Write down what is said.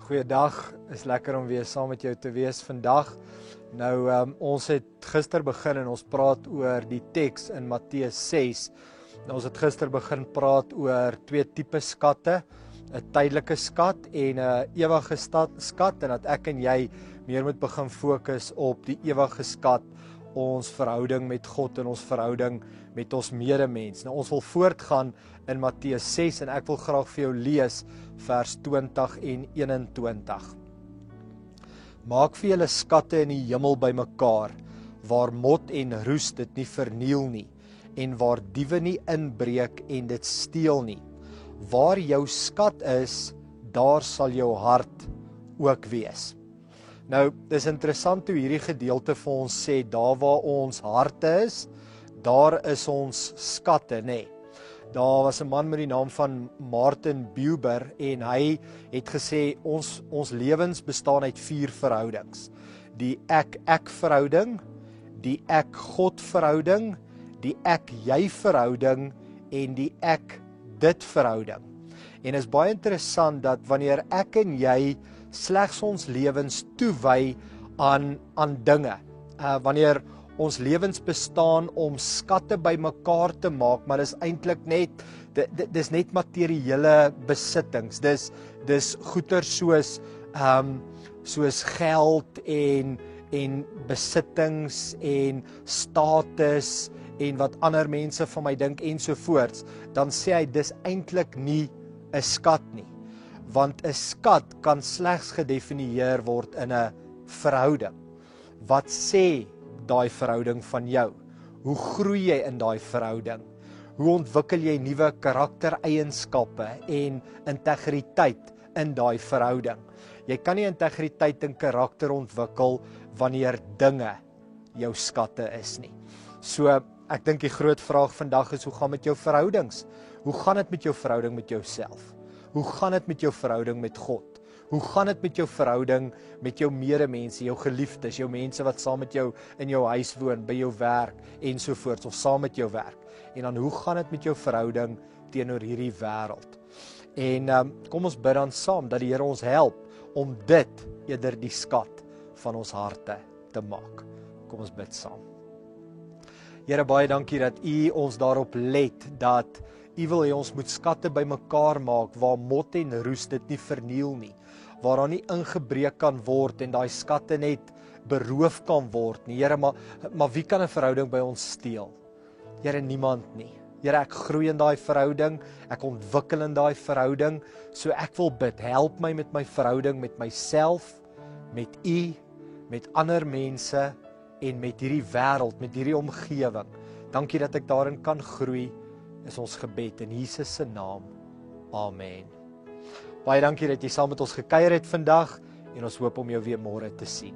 Goeiedag, is lekker om weer saam met jou te wees vandag. Nou, ons het gister begin en ons praat oor die teks in Matteus 6. Nou, ons het gister begin praat oor twee tipe skatte, 'n tydelike skat en 'n ewige skat, en dat ek en jy meer moet begin fokus op die ewige skat, ons verhouding met God en ons verhouding met ons medemens. Nou, ons wil voortgaan in Matteus 6 en ek wil graag vir jou lees vers 20 en 21. Maak vir julle skatte in die hemel bymekaar, waar mot en roes dit nie verniel nie, en waar diewe nie inbreek en dit steel nie. Waar jou skat is, daar sal jou hart ook wees. Nou, dis interessant hoe hierdie gedeelte vir ons sê, daar waar ons harte is, daar is ons skatte, nê. Daar was 'n man met die naam van Martin Buber en hy het gesê, ons lewens bestaan uit 4 verhoudings. Die ek-ek verhouding, die ek-God verhouding, die ek-jy verhouding en die ek-dit verhouding. En is baie interessant dat wanneer ek en jy slegs ons lewens toewy aan dinge, wanneer ons lewens bestaan om skatte bymekaar te maak, maar dis eintlik net dis net materiële besittings. Dis goeder soos geld en besittings en status en wat ander mense van my dink ensovoorts. Dan sê hy dis eintlik nie 'n skat nie. Want 'n skat kan slegs gedefinieer word in 'n verhouding. Wat sê daai verhouding van jou? Hoe groei jy in daai verhouding? Hoe ontwikkel jy nuwe karaktereienskappe en integriteit in daai verhouding? Jy kan nie integriteit en karakter ontwikkel wanneer dinge jou skatte is nie. So, ek dink die groot vraag vandag is, hoe gaan met jou verhoudings? Hoe gaan dit met jou verhouding met jouself? Hoe gaan dit met jou verhouding met God? Hoe gaan dit met jou verhouding met jou medemense, jou geliefdes, jou mense wat saam met jou in jou huis woon, by jou werk ensovoorts, of saam met jou werk? En dan hoe gaan dit met jou verhouding teenoor hierdie wêreld? En kom ons bid dan saam dat die Here ons help om dit eerder die skat van ons harte te maak. Kom ons bid saam. Here, baie dankie dat U ons daarop let dat U wil hê ons moet skatte bymekaar maak waar mot en roes dit nie verniel nie, waar daar nie ingebreek kan word en daai skatte net beroof kan word nie. Here, maar wie kan 'n verhouding by ons steel? Here, niemand nie. Here, ek groei in daai verhouding, ek ontwikkel in daai verhouding, so ek wil bid, help my met my verhouding met myself, met U, met ander mense en met hierdie wêreld, met hierdie omgewing. Dankie dat ek daarin kan groei, is ons gebed in Jesus se naam. Amen. Baie dankie dat jy saam met ons gekuier het vandag en ons hoop om jou weer môre te sien.